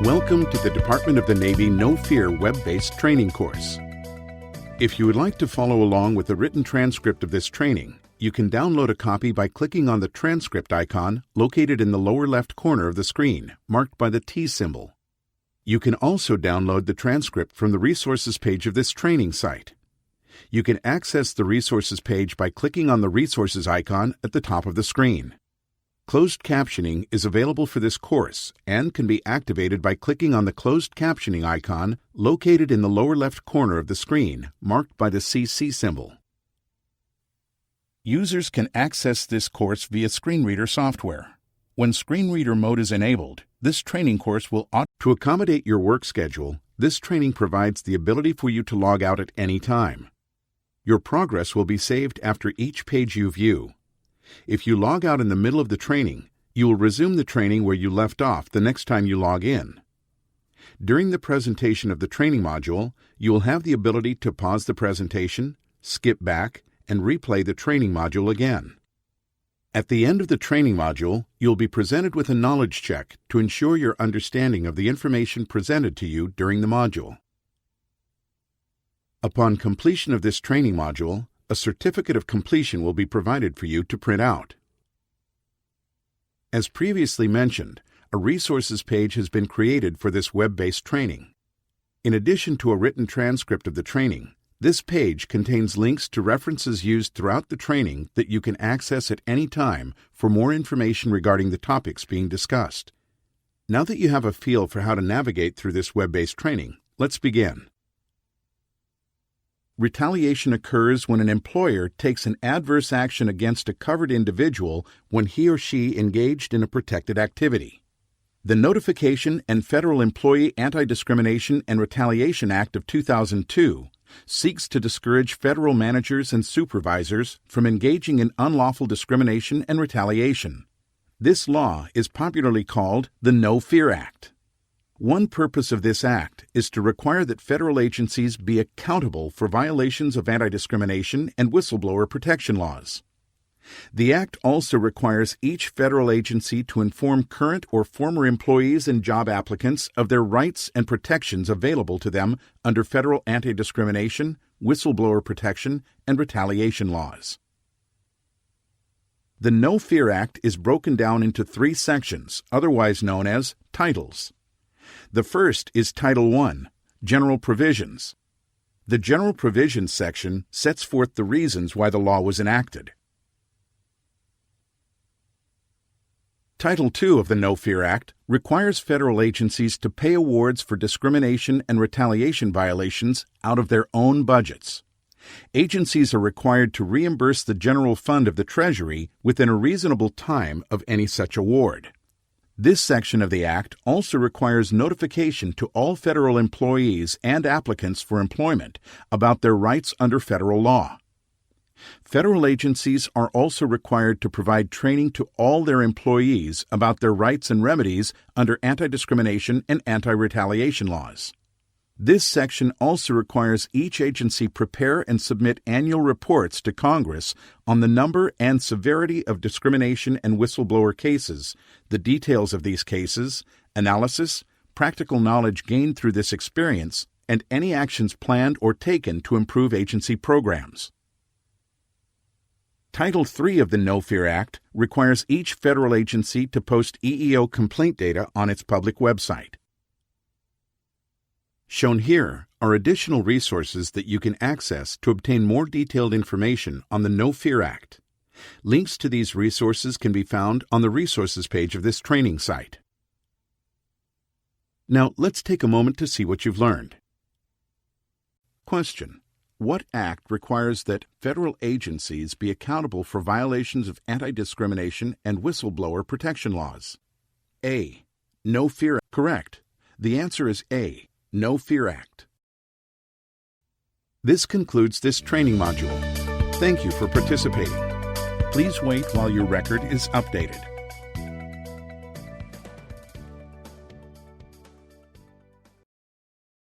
Welcome to the Department of the Navy No Fear web-based training course. If you would like to follow along with the written transcript of this training, you can download a copy by clicking on the transcript icon located in the lower left corner of the screen, marked by the T symbol. You can also download the transcript from the resources page of this training site. You can access the resources page by clicking on the resources icon at the top of the screen. Closed captioning is available for this course and can be activated by clicking on the closed captioning icon located in the lower left corner of the screen, marked by the CC symbol. Users can access this course via screen reader software. When screen reader mode is enabled, this training course will To accommodate your work schedule, this training provides the ability for you to log out at any time. Your progress will be saved after each page you view. If you log out in the middle of the training, you will resume the training where you left off the next time you log in. During the presentation of the training module, you will have the ability to pause the presentation, skip back, and replay the training module again. At the end of the training module, you'll be presented with a knowledge check to ensure your understanding of the information presented to you during the module. Upon completion of this training module, a certificate of completion will be provided for you to print out. As previously mentioned, a resources page has been created for this web-based training. In addition to a written transcript of the training, this page contains links to references used throughout the training that you can access at any time for more information regarding the topics being discussed. Now that you have a feel for how to navigate through this web-based training, let's begin. Retaliation occurs when an employer takes an adverse action against a covered individual when he or she engaged in a protected activity. The Notification and Federal Employee Anti-Discrimination and Retaliation Act of 2002 seeks to discourage federal managers and supervisors from engaging in unlawful discrimination and retaliation. This law is popularly called the No Fear Act. One purpose of this act is to require that federal agencies be accountable for violations of anti-discrimination and whistleblower protection laws. The act also requires each federal agency to inform current or former employees and job applicants of their rights and protections available to them under federal anti-discrimination, whistleblower protection, and retaliation laws. The No Fear Act is broken down into 3 sections, otherwise known as titles. The first is Title I, General Provisions. The General Provisions section sets forth the reasons why the law was enacted. Title II of the No Fear Act requires federal agencies to pay awards for discrimination and retaliation violations out of their own budgets. Agencies are required to reimburse the general fund of the Treasury within a reasonable time of any such award. This section of the Act also requires notification to all federal employees and applicants for employment about their rights under federal law. Federal agencies are also required to provide training to all their employees about their rights and remedies under anti-discrimination and anti-retaliation laws. This section also requires each agency prepare and submit annual reports to Congress on the number and severity of discrimination and whistleblower cases, the details of these cases, analysis, practical knowledge gained through this experience, and any actions planned or taken to improve agency programs. Title III of the No Fear Act requires each federal agency to post EEO complaint data on its public website. Shown here are additional resources that you can access to obtain more detailed information on the No Fear Act. Links to these resources can be found on the resources page of this training site. Now, let's take a moment to see what you've learned. Question: what act requires that federal agencies be accountable for violations of anti-discrimination and whistleblower protection laws? A. No Fear Act. Correct. The answer is A. No Fear Act. This concludes this training module. Thank you for participating. Please wait while your record is updated.